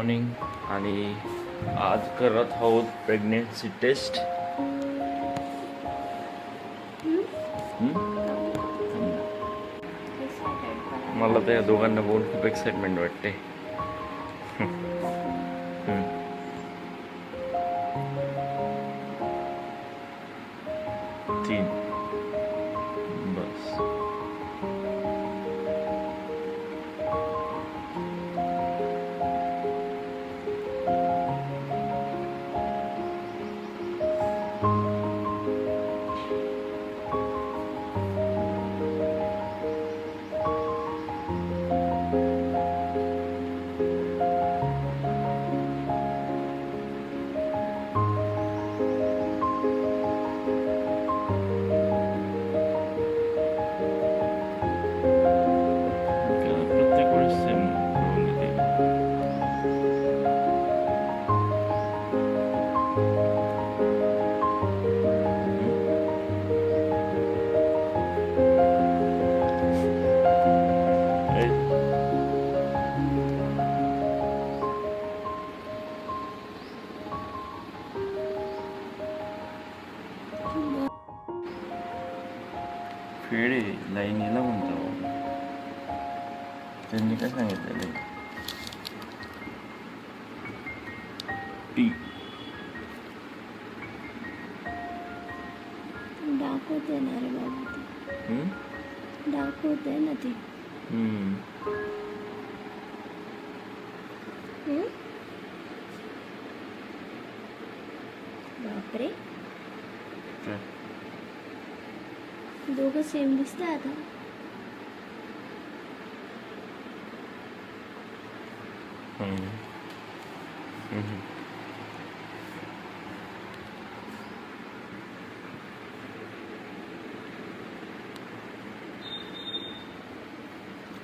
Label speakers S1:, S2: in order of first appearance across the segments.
S1: Morning आणि आज करत आहोत प्रेग्नेन्सी टेस्ट. मला त्या दोघांना बघून खूप एक्साइटमेंट वाटते. तीन बस. फेडे लाईनीला म्हणतो त्यांनी काय सांगितलेलं टी
S2: दाखवते ना रे बाबा ते दाखवते ना ती बापरे दोघं सेम दिसतात आता.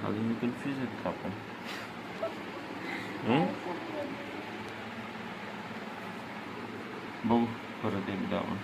S1: अजून कन्फ्युज आहेत का आपण? बघू परत एकदा आपण.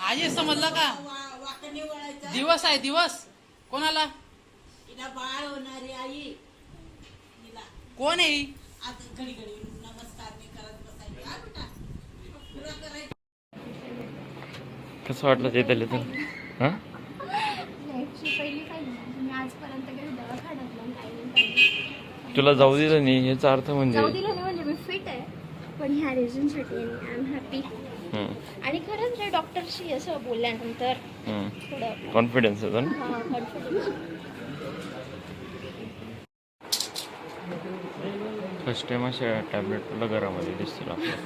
S3: आज समजलं का? दिवस आहे दिवस. कोणाला
S4: बाळ होणारी आई
S3: कोण आहे?
S4: घडी घडी नमस्कार मी करत बसायची.
S1: कसं वाटलं ते त्याला तर? तुला जाऊ दिलं नाही याचा अर्थ म्हणजे
S2: मी फिट आहे पण ह्या रिझनसाठी आय एम हॅपी. आणि खरंच रे डॉक्टरशी असं बोलल्यानंतर थोडं
S1: कॉन्फिडन्स येतो ना.
S2: कॉन्फिडन्स.
S1: फर्स्ट टाइम अशा टॅबलेट तुला घरामध्ये दिसतील आपल्याला.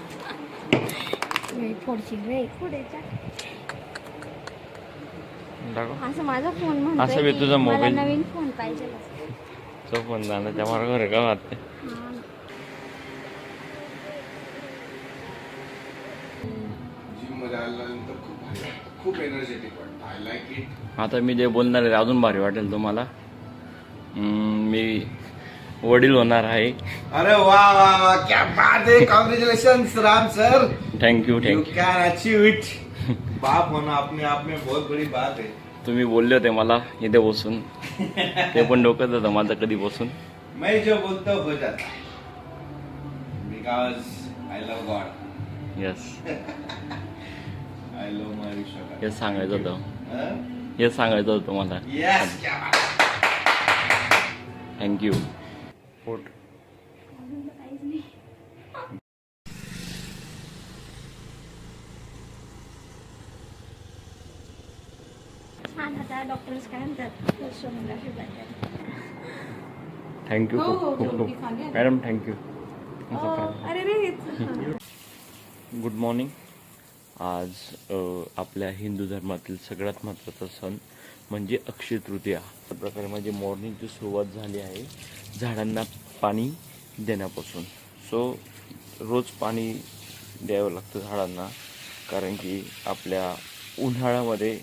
S2: थोडीशी वेळ पुढेचा
S1: दाखव.
S2: असं माझा फोन
S1: असं बी तुझा मोबाईल
S2: नवीन फोन पाहिजे.
S1: तो फोन जाण्याच्या मार्गावर का वाटते?
S5: खूप एनर्जेटिक वाटतं. I like it.
S1: आता मी जे बोलणार आहे अजून भारी वाटेल तुम्हाला. मी वडील होणार आहे.
S5: अरे वा वा वा, क्या बात है. Congratulations Ram sir.
S1: Thank you
S5: you
S1: thank you.
S5: Can achieve it. बाप होना अपने आप में बहुत बड़ी बात है.
S1: तुम्ही बोलले होते मला इथे बसून. ते पण डोक्यात होतं माझं कधी बसून.
S5: मैं जो बोलता हूँ हो जाता है. Because I love God.
S1: Yes
S5: I love my Vishwakarma.
S1: हेच सांगायचं होतं. हेच सांगायचं होतं मला.
S5: यस, क्या बात.
S1: थँक्यू. पोट
S2: छान. आता डॉक्टर्स काय म्हणतात सोनोग्राफी करतात.
S1: थँक्यू खूप खूप खूप मॅडम थँक्यू.
S2: अरे रे.
S1: Good morning. आज आपल्या हिंदू धर्मातील सगळ्यात महत्त्वाचा सण म्हणजे अक्षय तृतीया. अशा प्रकारे माझी मॉर्निंगची सुरुवात झाली आहे झाडांना पाणी देण्यापासून. सो रोज पाणी द्यावं लागतं झाडांना, कारण की आपल्या उन्हाळ्यामध्ये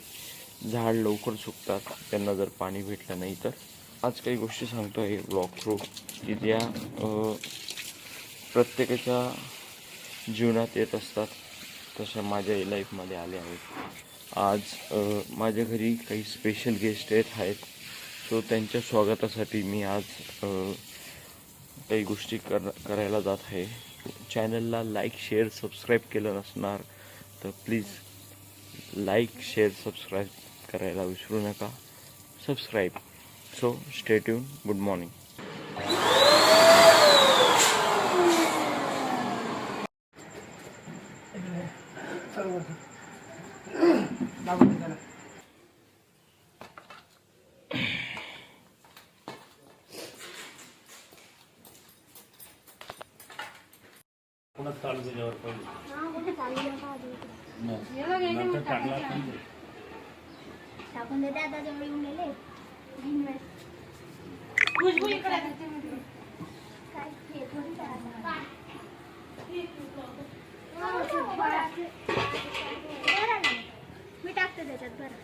S1: झाड लवकर सुकतात त्यांना जर पाणी भेटलं नाही तर. आज काही गोष्टी सांगतो आहे ब्लॉग थ्रू की त्या प्रत्येकाच्या जीवनात येत असतात, तशा माझ्या लाईफमध्ये आल्या आहेत. आज माझ्या घरी काही स्पेशल गेस्ट आहेत, सो त्यांच्या स्वागतासाठी मी आज काही गोष्टी करायला जात आहे. चॅनलला लाईक शेअर सबस्क्राईब केलं नसणार तर प्लीज लाईक शेअर सबस्क्राईब करायला विसरू नका. Subscribe. So stay tune. Good morning.
S2: टाकून देते आता जवळ येऊन गेले. मी टाकते त्याच्यात बरं.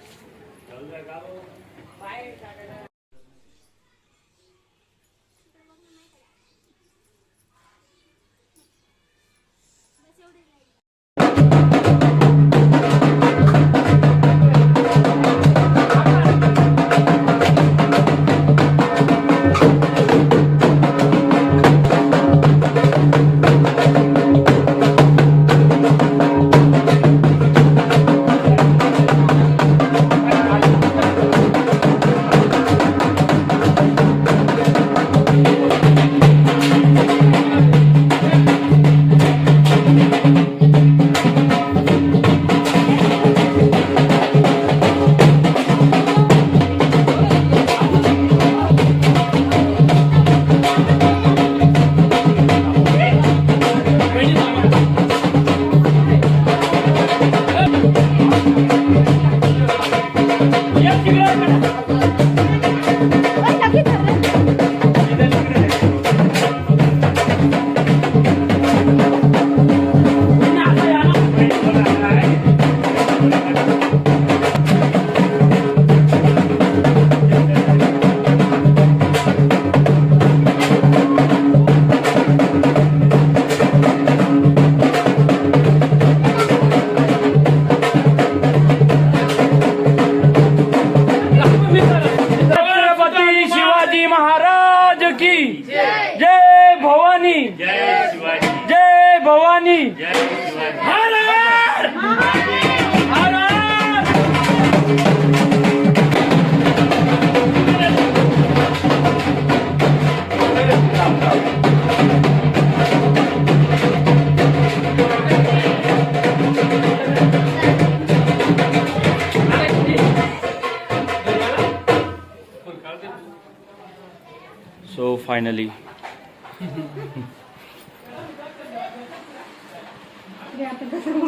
S2: So finally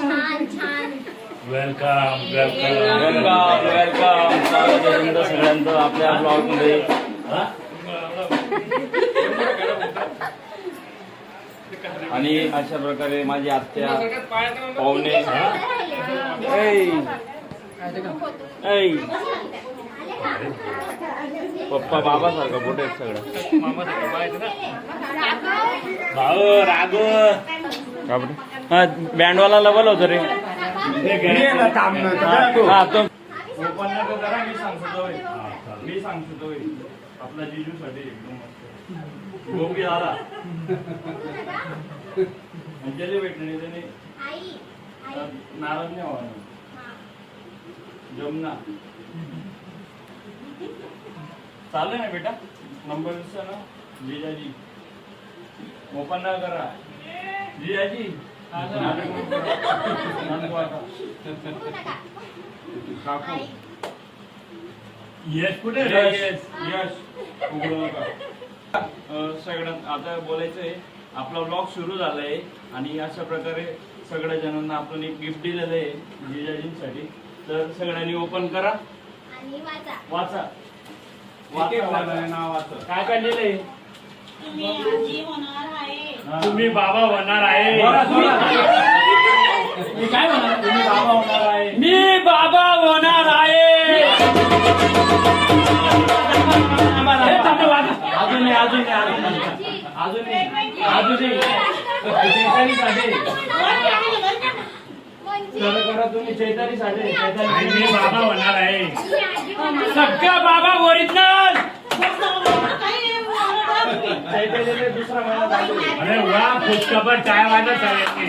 S2: छान छान.
S1: वेलकम सगळ्यांचं आपल्या ब्लॉग मध्ये. आणि अशा प्रकारे माझी आत्या पाहुणे पप्पा बाबा सारखा बोट आहेत सगळं. हा बँडवाला बोलवतो रे. मी सांगतो आपला जिजू साठी एकदम गोपी आला अंजली भेटणे त्याने नाराज नाही व्हावं. जमना चालू ना बेटा. नंबर दिसतो ना जिजाजी. ओपन ना करा जिजाजी. काकू यश कुठे? यश यश उघडू नका. सगळ्यात आता बोलायचं आहे, आपला ब्लॉग सुरू झालाय आणि अशा प्रकारे सगळ्या जणांना आपण एक गिफ्ट दिलेलं आहे जिजाजींसाठी. तर सगळ्यांनी ओपन करा
S2: आणि वाचा.
S1: वाचा नाव वाचा. काय काय लिहिलंय?
S4: तुम्ही आजी होणार आहे.
S1: तुम्ही बाबा होणार आहे.
S3: काय होणार तुम्ही बाबा होणार आहे मी बाबा होणार आहे अजून नाही अजून नाही अजून नाही अजून नाही अजून चैताली साठे करा तुम्ही चैताली साठे मी बाबा होणार आहे सगळा बाबा ओरिजिनल चैतालीने दुसरा महिना झाला अरे वा खुशखबर काय वाजत सगळ्यांनी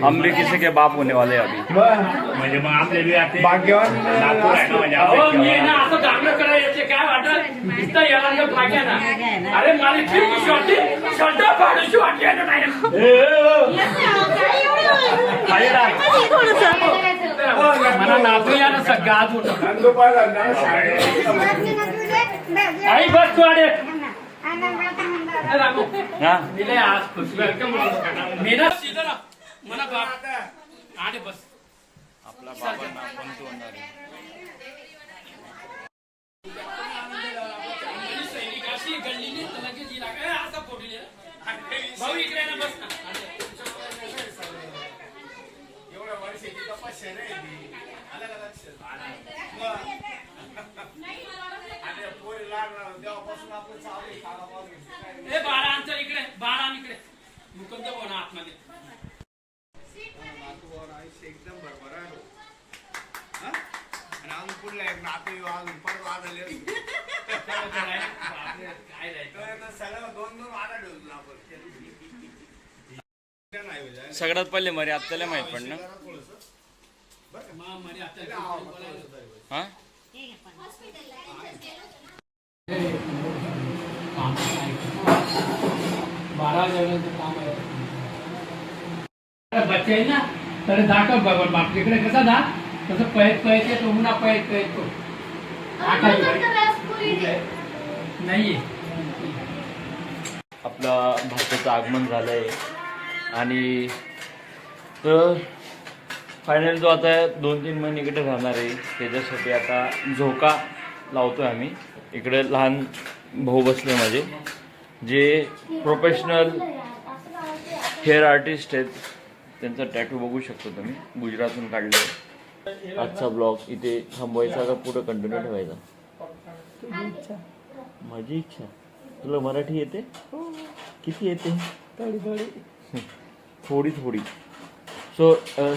S1: हम भी किसी के बाप होने वाले हैं अभी
S6: म्हणजे मग आपले बी आता
S5: भाग्यवान
S6: नागपूर आहे ना म्हणजे
S3: अहो
S6: आपले
S3: मी ना असं चांगलं करायचं काय वाटत नुसतं याला टाक्या ना अरे मला ती शॉर्ट पाडूशी वाटली आहे ना नाही मला नातू या ना सगळं आज आई बस तू अडे
S1: हाँ
S3: मिले आज खुश वेलकम मेरा सीधा मला बाप आडे बस
S1: आपला बाबांना पण तो होणार आहे.
S3: सैनिकाशी गल्लीने लगेच दिला काय असा फोडले भाऊ इकडे ना बस ना
S5: एवढ्या वर्षाची तपस्या रे ती. आलं का लक्षात? आणि पोरी लागणार तेव्हापासून आपण चालू आहे, खानापासून.
S3: ए बाळा आमच्या इकडे बाळा इकडे मुकुंद बोना आतमध्ये
S5: नातू और आयुष्य एकदम भरभराट हो. हा? आणि अजून पुढला एक नातू येऊ, अजून परत वाजले
S3: काय राहायचं
S5: तर सगळं दोन वादा ठेवतो आपण नाही होईल.
S1: सगळ्यात पहिले मरे आपल्याला माहित पण ना
S3: मग आता
S1: हा
S3: बारा जेवणाचं काम आहे बच्चे आहे ना तर दाखव बाबा बापकडे कसा दा तसं पळत येतो मुना पळत येतो नाहीये
S1: आपला भारताचं आगमन झालंय आणि तर फायनल जो आता 2-3 महिने इकडे राहणार आहे त्याच्यासाठी आता झोका लावतोय आम्ही. इकडे लहान भाऊ बसले माझे जे प्रोफेशनल हेअर आर्टिस्ट आहेत. त्यांचा टॅटू बघू शकतो तुम्ही, गुजरातहून काढले. आजचा ब्लॉग इथे थांबवायचा का पुढे कंटिन्यू ठेवायचा? माझी इच्छा. तुला मराठी येते? किती येते? थोडी थोडी. So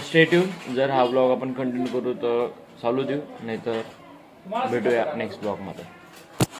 S1: stay tune. जर हा ब्लॉग आपण कंटिन्यू करू तर चालू देऊ, नाहीतर भेटूया नेक्स्ट ब्लॉगमध्ये.